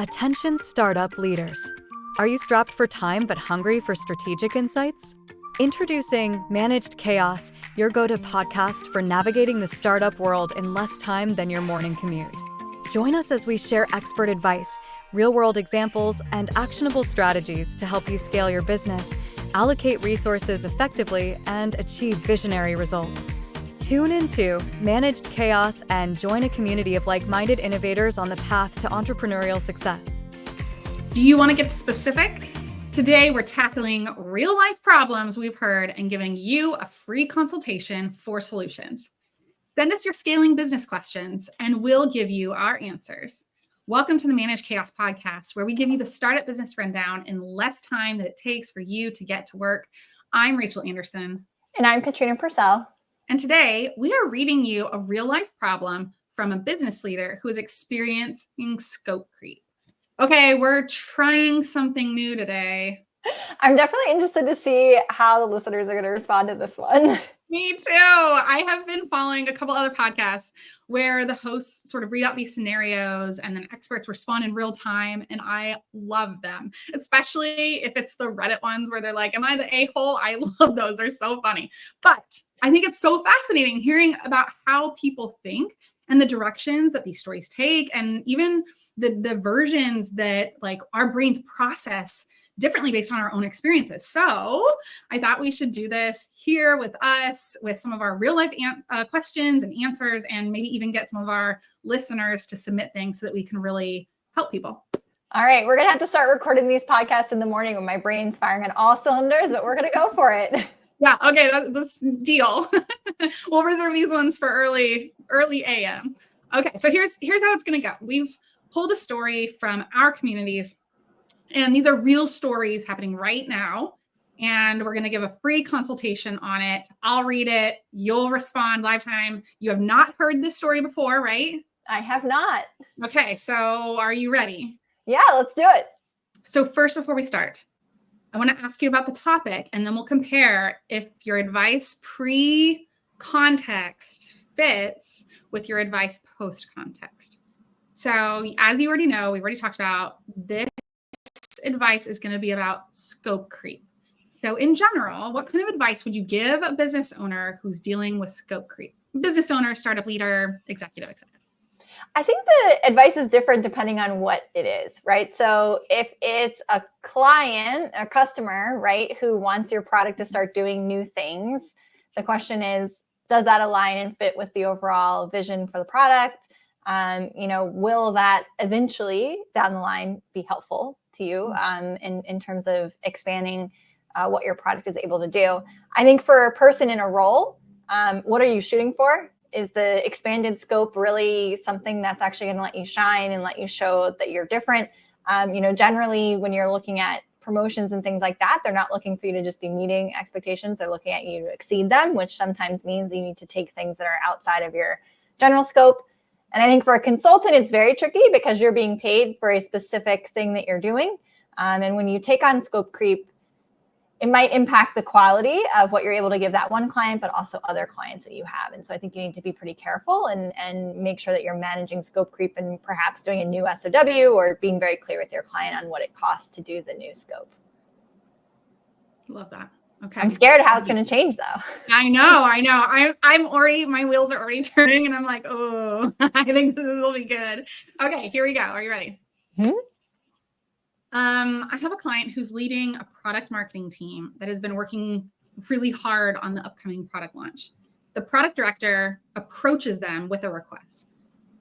Attention startup leaders. Are you strapped for time but hungry for strategic insights? Introducing Managed Chaos, your go-to podcast for navigating the startup world in less time than your morning commute. Join us as we share expert advice, real-world examples, and actionable strategies to help you scale your business, allocate resources effectively, and achieve visionary results. Tune into Managed Chaos and join a community of like-minded innovators on the path to entrepreneurial success. Do you want to get specific? Today, we're tackling real-life problems we've heard and giving you a free consultation for solutions. Send us your scaling business questions, and we'll give you our answers. Welcome to the Managed Chaos podcast, where we give you the startup business rundown in less time than it takes for you to get to work. I'm Rachel Anderson. And I'm Katrina Purcell. And today, we are reading you a real-life problem from a business leader who is experiencing scope creep. Okay, we're trying something new today. I'm definitely interested to see how the listeners are going to respond to this one. Me too. I have been following a couple other podcasts where the hosts sort of read out these scenarios and then experts respond in real time. And I love them, especially if it's the Reddit ones where they're like, am I the a-hole? I love those. They're so funny. But I think it's so fascinating hearing about how people think and the directions that these stories take, and even the versions that like our brains process differently based on our own experiences. So I thought we should do this here with us, with some of our real life questions and answers, and maybe even get some of our listeners to submit things so that we can really help people. All right, we're going to have to start recording these podcasts in the morning when my brain's firing on all cylinders, but we're going to go for it. Yeah, okay, that's deal. We'll reserve these ones for early AM. Okay, so here's how it's going to go. We've pulled a story from our communities, and these are real stories happening right now. And we're going to give a free consultation on it. I'll read it. You'll respond live time. You have not heard this story before, right? I have not. Okay, so are you ready? Yeah, let's do it. So first, before we start, I want to ask you about the topic, and then we'll compare if your advice pre-context fits with your advice post-context. So as you already know, we've already talked about this advice is going to be about scope creep. So in general, what kind of advice would you give a business owner who's dealing with scope creep? Business owner, startup leader, executive, etc. I think the advice is different depending on what it is, right? So if it's a client, a customer, right, who wants your product to start doing new things, the question is, does that align and fit with the overall vision for the product? Will that eventually down the line be helpful to you in terms of expanding what your product is able to do? I think for a person in a role, what are you shooting for? Is the expanded scope really something that's actually going to let you shine and let you show that you're different? Generally, when you're looking at promotions and things like that, they're not looking for you to just be meeting expectations. They're looking at you to exceed them, which sometimes means you need to take things that are outside of your general scope. And I think for a consultant, it's very tricky because you're being paid for a specific thing that you're doing. And when you take on scope creep, it might impact the quality of what you're able to give that one client, but also other clients that you have. And so I think you need to be pretty careful and make sure that you're managing scope creep and perhaps doing a new SOW or being very clear with your client on what it costs to do the new scope. Love that. Okay. I'm scared how it's going to change though. I know. I'm already, my wheels are already turning and I'm like, oh, I think this will be good. Okay, here we go. Are you ready? Mm-hmm. I have a client who's leading a product marketing team that has been working really hard on the upcoming product launch. The product director approaches them with a request.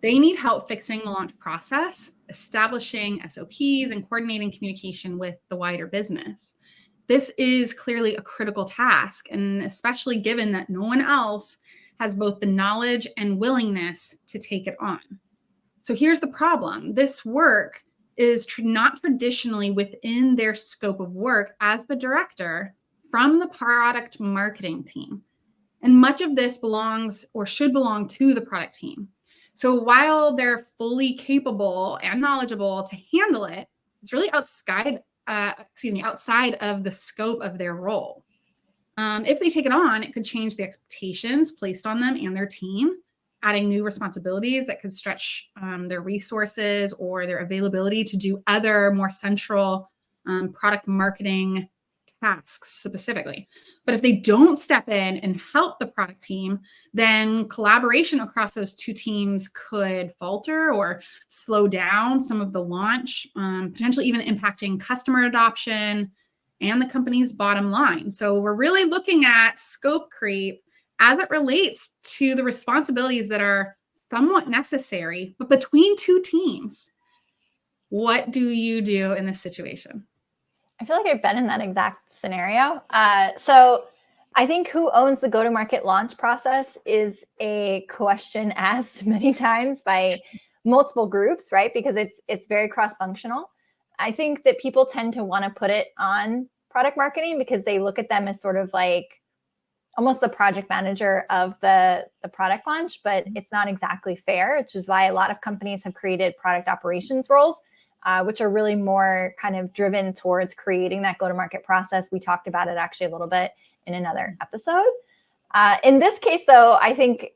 They need help fixing the launch process, establishing SOPs, and coordinating communication with the wider business. This is clearly a critical task, and especially given that no one else has both the knowledge and willingness to take it on. So here's the problem. This work is not traditionally within their scope of work as the director from the product marketing team. And much of this belongs or should belong to the product team. So while they're fully capable and knowledgeable to handle it, it's really outside of the scope of their role. If they take it on, it could change the expectations placed on them and their team. adding new responsibilities that could stretch their resources or their availability to do other more central product marketing tasks specifically. But if they don't step in and help the product team, then collaboration across those two teams could falter or slow down some of the launch, potentially even impacting customer adoption and the company's bottom line. So we're really looking at scope creep as it relates to the responsibilities that are somewhat necessary, but between two teams. What do you do in this situation? I feel like I've been in that exact scenario. So I think who owns the go-to-market launch process is a question asked many times by multiple groups, right? Because it's very cross-functional. I think that people tend to want to put it on product marketing because they look at them as sort of like almost the project manager of the product launch, but it's not exactly fair, which is why a lot of companies have created product operations roles, which are really more kind of driven towards creating that go-to-market process. We talked about it actually a little bit in another episode. In this case, though, I think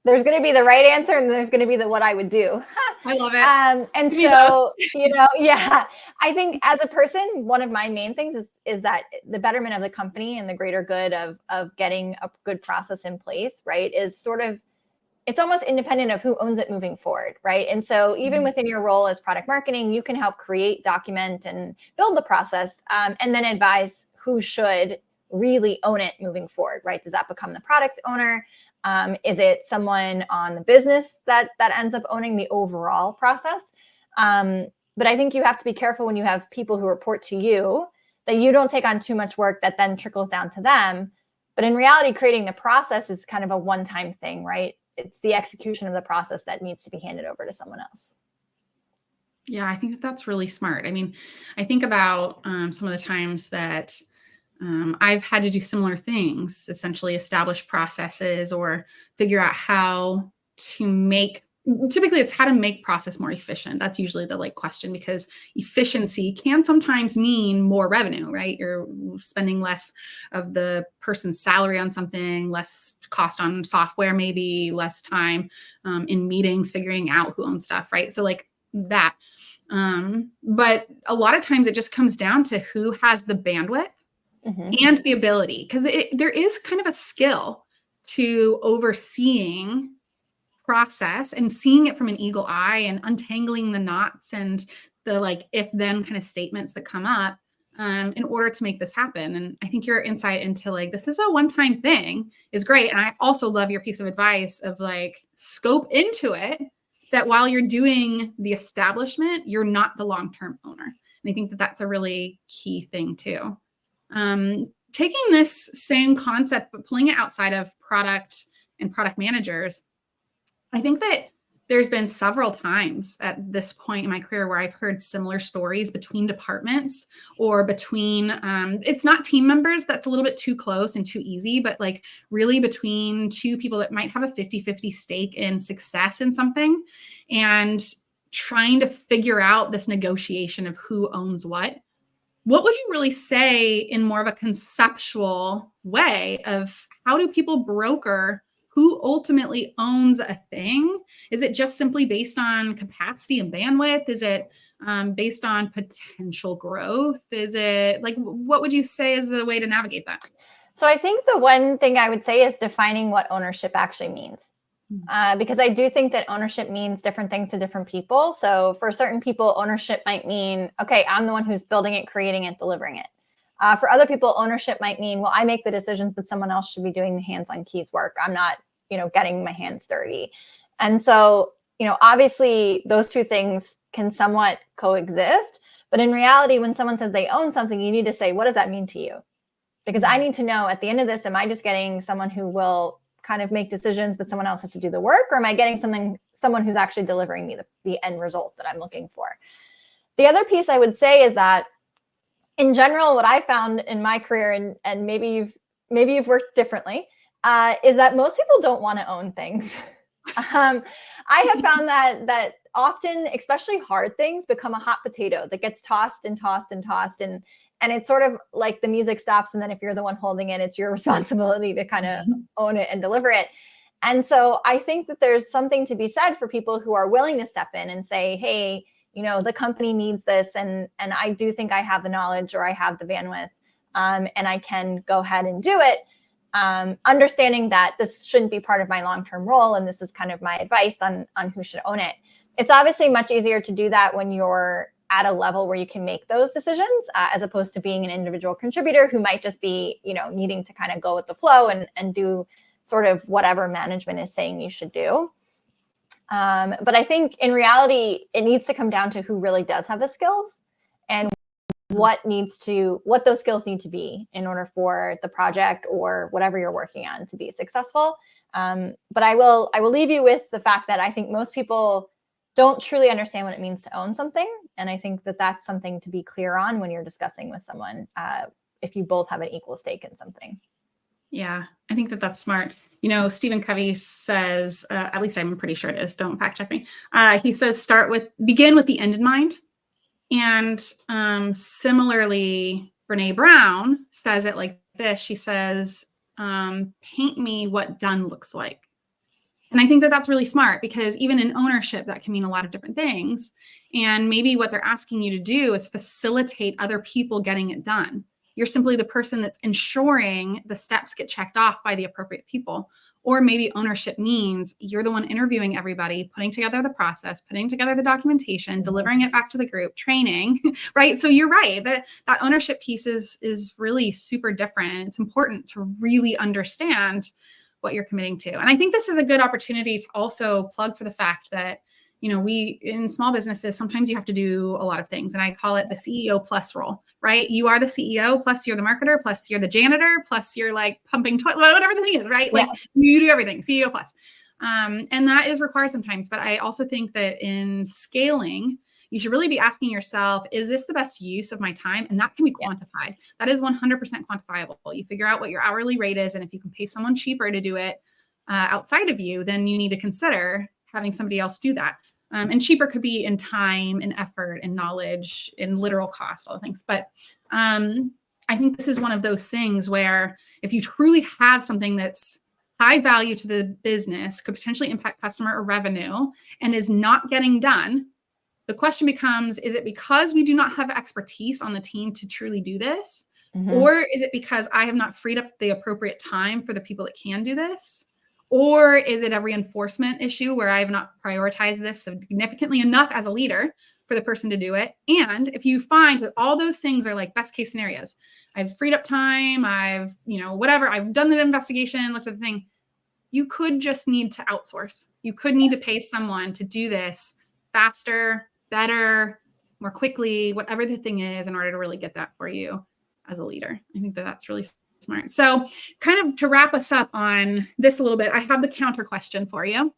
there's going to be the right answer and there's going to be the what I would do. I love it. And so, yeah, I think as a person, one of my main things is that the betterment of the company and the greater good of getting a good process in place, right, is sort of, it's almost independent of who owns it moving forward, right? And so even within your role as product marketing, you can help create, document, and build the process, and then advise who should really own it moving forward, right? Does that become the product owner? Is it someone on the business that ends up owning the overall process? But I think you have to be careful when you have people who report to you that you don't take on too much work that then trickles down to them. But in reality, creating the process is kind of a one-time thing, right? It's the execution of the process that needs to be handed over to someone else. Yeah, I think that's really smart. I mean, I think about some of the times that I've had to do similar things, essentially establish processes or figure out how to make, typically it's how to make process more efficient. That's usually the question, because efficiency can sometimes mean more revenue, right? You're spending less of the person's salary on something, less cost on software, maybe less time in meetings, figuring out who owns stuff, right? So that. But a lot of times it just comes down to who has the bandwidth and the ability, because there is kind of a skill to overseeing process and seeing it from an eagle eye and untangling the knots and the if then kind of statements that come up in order to make this happen. And I think your insight into this is a one-time thing is great. And I also love your piece of advice of scope into it, that while you're doing the establishment, you're not the long-term owner. And I think that that's a really key thing too. Taking this same concept, but pulling it outside of product and product managers, I think that there's been several times at this point in my career where I've heard similar stories between departments or between, it's not team members, that's a little bit too close and too easy, but really between two people that might have a 50-50 stake in success in something and trying to figure out this negotiation of who owns what. What would you really say in more of a conceptual way of how do people broker who ultimately owns a thing? Is it just simply based on capacity and bandwidth? Is it based on potential growth? Is it what would you say is the way to navigate that? So I think the one thing I would say is defining what ownership actually means. Because I do think that ownership means different things to different people. So for certain people, ownership might mean, okay, I'm the one who's building it, creating it, delivering it. For other people, ownership might mean, well, I make the decisions, but someone else should be doing the hands-on keys work. I'm not, getting my hands dirty. And so, obviously those two things can somewhat coexist. But in reality, when someone says they own something, you need to say, what does that mean to you? Because I need to know at the end of this, am I just getting someone who will kind of make decisions, but someone else has to do the work? Or am I getting someone who's actually delivering me the end result that I'm looking for? The other piece I would say is that in general, what I found in my career, and maybe you've worked differently, is that most people don't want to own things. I have found that often, especially hard things, become a hot potato that gets tossed and tossed and tossed. And it's sort of like the music stops. And then if you're the one holding it, it's your responsibility to kind of own it and deliver it. And so I think that there's something to be said for people who are willing to step in and say, hey, the company needs this. And I do think I have the knowledge or I have the bandwidth, and I can go ahead and do it. Understanding that this shouldn't be part of my long-term role. And this is kind of my advice on who should own it. It's obviously much easier to do that when you're at a level where you can make those decisions, as opposed to being an individual contributor who might just be, needing to kind of go with the flow and do sort of whatever management is saying you should do. But I think in reality, it needs to come down to who really does have the skills and what those skills need to be in order for the project or whatever you're working on to be successful. But I will leave you with the fact that I think most people don't truly understand what it means to own something. And I think that that's something to be clear on when you're discussing with someone, if you both have an equal stake in something. Yeah, I think that that's smart. Stephen Covey says, at least I'm pretty sure it is, don't fact check me. He says, begin with the end in mind. And similarly, Brene Brown says it like this. She says, paint me what done looks like. And I think that that's really smart, because even in ownership, that can mean a lot of different things. And maybe what they're asking you to do is facilitate other people getting it done. You're simply the person that's ensuring the steps get checked off by the appropriate people. Or maybe ownership means you're the one interviewing everybody, putting together the process, putting together the documentation, delivering it back to the group, training, right? So you're right, that ownership piece is really super different. And it's important to really understand what you're committing to. And I think this is a good opportunity to also plug for the fact that, we in small businesses, sometimes you have to do a lot of things. And I call it the CEO plus role, right? You are the CEO, plus you're the marketer, plus you're the janitor, plus you're like pumping toilet, whatever the thing is, right? Like you do everything, CEO plus. And that is required sometimes. But I also think that in scaling, you should really be asking yourself, is this the best use of my time? And that can be quantified. That is 100% quantifiable. You figure out what your hourly rate is. And if you can pay someone cheaper to do it outside of you, then you need to consider having somebody else do that. And cheaper could be in time and effort and knowledge and literal cost, all the things. But I think this is one of those things where if you truly have something that's high value to the business, could potentially impact customer or revenue, and is not getting done, the question becomes, is it because we do not have expertise on the team to truly do this? Mm-hmm. Or is it because I have not freed up the appropriate time for the people that can do this? Or is it a reinforcement issue where I have not prioritized this significantly enough as a leader for the person to do it? And if you find that all those things are like best case scenarios, I've freed up time, I've, whatever, I've done the investigation, looked at the thing, you could just need to outsource. You could need to pay someone to do this faster, better, more quickly, whatever the thing is, in order to really get that for you as a leader. I think that that's really smart. So kind of to wrap us up on this a little bit, I have the counter question for you.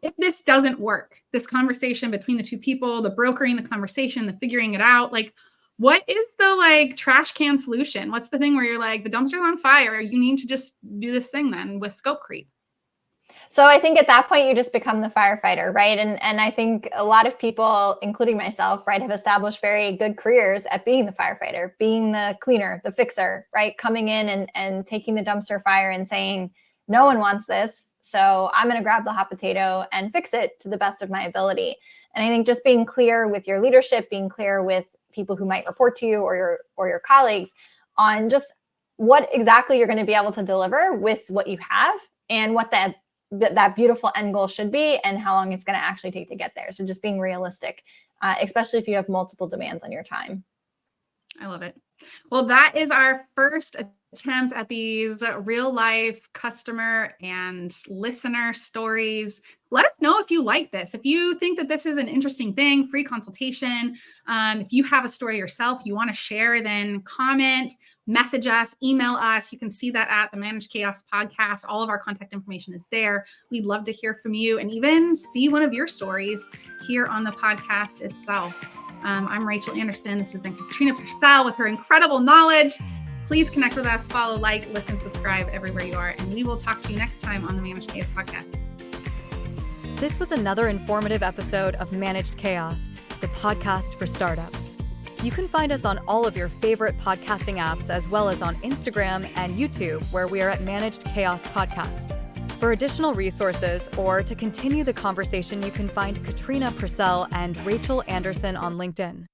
If this doesn't work, this conversation between the two people, the brokering, the conversation, the figuring it out, like what is the trash can solution? What's the thing where you're like, the dumpster's on fire, you need to just do this thing then with scope creep? So I think at that point, you just become the firefighter, right? And I think a lot of people, including myself, right, have established very good careers at being the firefighter, being the cleaner, the fixer, right? Coming in and taking the dumpster fire and saying, no one wants this, so I'm going to grab the hot potato and fix it to the best of my ability. And I think just being clear with your leadership, being clear with people who might report to you or your colleagues on just what exactly you're going to be able to deliver with what you have and what that beautiful end goal should be and how long it's going to actually take to get there. So just being realistic, especially if you have multiple demands on your time. I love it. Well, that is our first attempt at these real life customer and listener stories. Let us know if you like this. If you think that this is an interesting thing, free consultation. If you have a story yourself you want to share, then comment, message us, email us. You can see that at the Managed Chaos podcast. All of our contact information is there. We'd love to hear from you and even see one of your stories here on the podcast itself. I'm Rachel Anderson. This has been Katrina Purcell with her incredible knowledge. Please connect with us, follow, like, listen, subscribe everywhere you are, and we will talk to you next time on the Managed Chaos podcast. This was another informative episode of Managed Chaos, the podcast for startups. You can find us on all of your favorite podcasting apps, as well as on Instagram and YouTube, where we are at Managed Chaos Podcast. For additional resources or to continue the conversation, you can find Katrina Purcell and Rachel Anderson on LinkedIn.